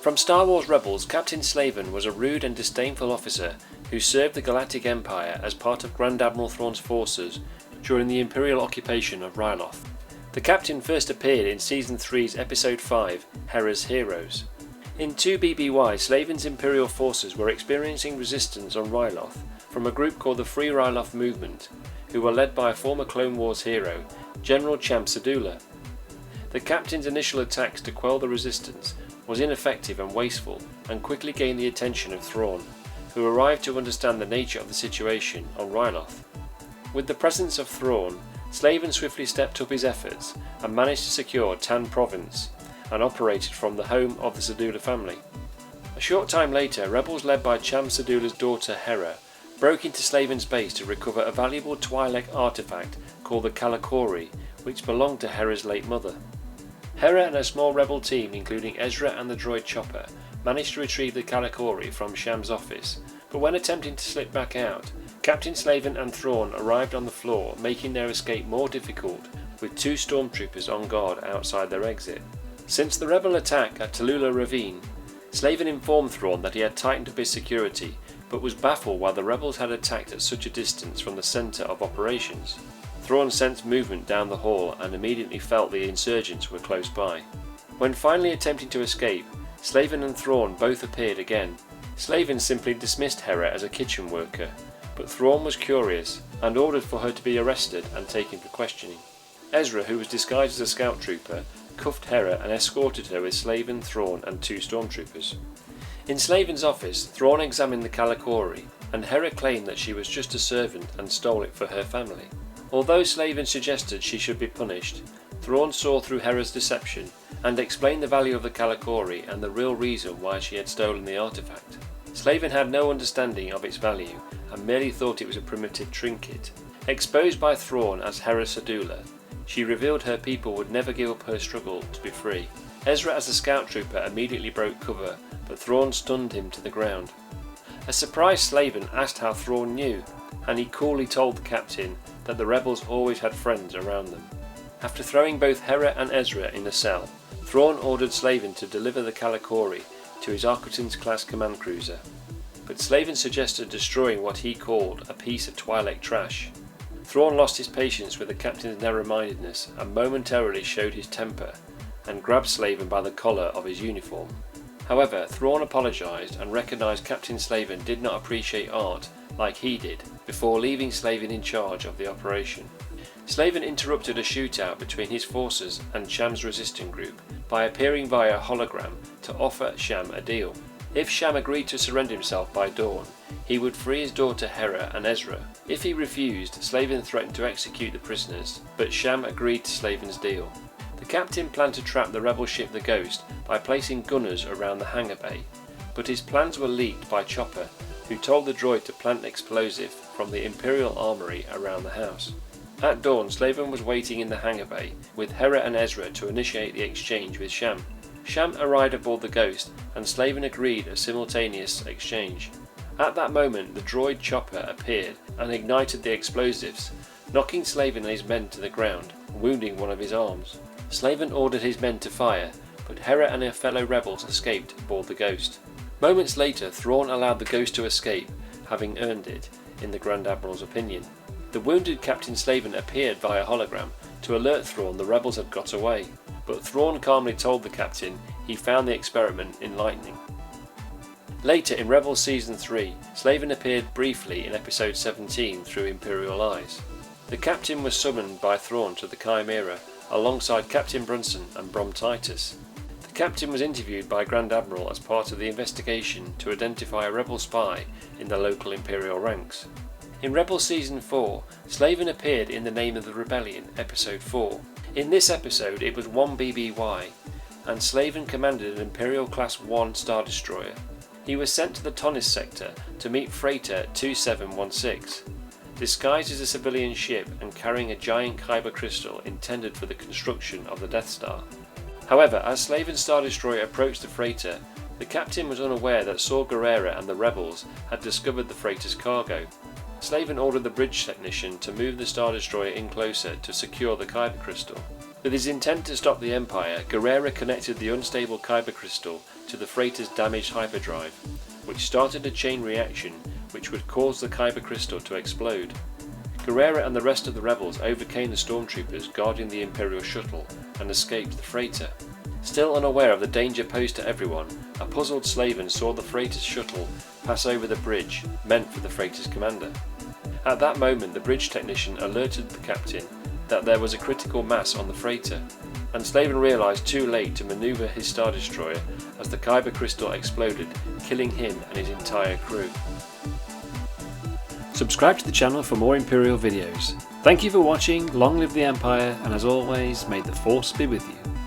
From Star Wars Rebels, Captain Slavin was a rude and disdainful officer who served the Galactic Empire as part of Grand Admiral Thrawn's forces during the Imperial occupation of Ryloth. The captain first appeared in Season 3's Episode 5, Hera's Heroes. In 2BBY, Slavin's Imperial forces were experiencing resistance on Ryloth from a group called the Free Ryloth Movement, who were led by a former Clone Wars hero, General Cham Syndulla. The captain's initial attacks to quell the resistance was ineffective and wasteful, and quickly gained the attention of Thrawn, who arrived to understand the nature of the situation on Ryloth. With the presence of Thrawn, Slavin swiftly stepped up his efforts and managed to secure Tan Province, and operated from the home of the Syndulla family. A short time later, rebels led by Cham Syndulla's daughter Hera broke into Slavin's base to recover a valuable Twi'lek artifact called the Kalikori, which belonged to Hera's late mother. Hera and a small rebel team, including Ezra and the droid Chopper, managed to retrieve the Kalikori from Sham's office, but when attempting to slip back out, Captain Slavin and Thrawn arrived on the floor, making their escape more difficult, with 2 stormtroopers on guard outside their exit. Since the rebel attack at Tallulah Ravine, Slavin informed Thrawn that he had tightened up his security, but was baffled why the rebels had attacked at such a distance from the centre of operations. Thrawn sensed movement down the hall and immediately felt the insurgents were close by. When finally attempting to escape, Slavin and Thrawn both appeared again. Slavin simply dismissed Hera as a kitchen worker, but Thrawn was curious and ordered for her to be arrested and taken for questioning. Ezra, who was disguised as a scout trooper, cuffed Hera and escorted her with Slavin, Thrawn and 2 stormtroopers. In Slavin's office, Thrawn examined the Kalikori, and Hera claimed that she was just a servant and stole it for her family. Although Slavin suggested she should be punished, Thrawn saw through Hera's deception and explained the value of the Kalikori and the real reason why she had stolen the artifact. Slavin had no understanding of its value and merely thought it was a primitive trinket. Exposed by Thrawn as Hera Syndulla, she revealed her people would never give up her struggle to be free. Ezra as a scout trooper immediately broke cover, but Thrawn stunned him to the ground. A surprised Slavin asked how Thrawn knew, and he coolly told the captain that the rebels always had friends around them. After throwing both Hera and Ezra in a cell, Thrawn ordered Slavin to deliver the Kalikori to his Arquitens-class command cruiser, but Slavin suggested destroying what he called a piece of Twi'lek trash. Thrawn lost his patience with the captain's narrow-mindedness and momentarily showed his temper, and grabbed Slavin by the collar of his uniform. However, Thrawn apologised and recognised Captain Slavin did not appreciate art like he did, before leaving Slavin in charge of the operation. Slavin interrupted a shootout between his forces and Sham's resistance group by appearing via hologram to offer Cham a deal. If Cham agreed to surrender himself by dawn, he would free his daughter Hera and Ezra. If he refused, Slavin threatened to execute the prisoners, but Cham agreed to Slavin's deal. The captain planned to trap the rebel ship the Ghost by placing gunners around the hangar bay, but his plans were leaked by Chopper, who told the droid to plant an explosive from the Imperial armory around the house. At dawn, Slavin was waiting in the hangar bay with Hera and Ezra to initiate the exchange with Cham. Cham arrived aboard the Ghost and Slavin agreed a simultaneous exchange. At that moment, the droid Chopper appeared and ignited the explosives, knocking Slavin and his men to the ground, wounding one of his arms. Slavin ordered his men to fire, but Hera and her fellow rebels escaped aboard the Ghost. Moments later, Thrawn allowed the Ghost to escape, having earned it, in the Grand Admiral's opinion. The wounded Captain Slavin appeared via hologram to alert Thrawn the rebels had got away, but Thrawn calmly told the captain he found the experiment enlightening. Later in Rebels Season 3, Slavin appeared briefly in Episode 17 through Imperial Eyes. The captain was summoned by Thrawn to the Chimera alongside Captain Brunson and Brom Titus. The captain was interviewed by Grand Admiral as part of the investigation to identify a rebel spy in the local Imperial ranks. In Rebels Season 4, Slavin appeared in The Name of the Rebellion, Episode 4. In this episode it was 1BBY, and Slavin commanded an Imperial Class 1 Star Destroyer. He was sent to the Tonnis sector to meet Freighter 2716. Disguised as a civilian ship and carrying a giant kyber crystal intended for the construction of the Death Star. However, as Slavin's Star Destroyer approached the freighter, the captain was unaware that Saw Gerrera and the rebels had discovered the freighter's cargo. Slavin ordered the bridge technician to move the Star Destroyer in closer to secure the kyber crystal. With his intent to stop the Empire, Gerrera connected the unstable Kyber crystal to the freighter's damaged hyperdrive, which started a chain reaction which would cause the Kyber crystal to explode. Gerrera and the rest of the rebels overcame the stormtroopers guarding the Imperial shuttle and escaped the freighter. Still unaware of the danger posed to everyone, a puzzled Slavin saw the freighter's shuttle pass over the bridge meant for the freighter's commander. At that moment, the bridge technician alerted the captain that there was a critical mass on the freighter, and Slavin realised too late to manoeuvre his Star Destroyer as the Kyber crystal exploded, killing him and his entire crew. Subscribe to the channel for more Imperial videos. Thank you for watching, long live the Empire, and as always, may the Force be with you.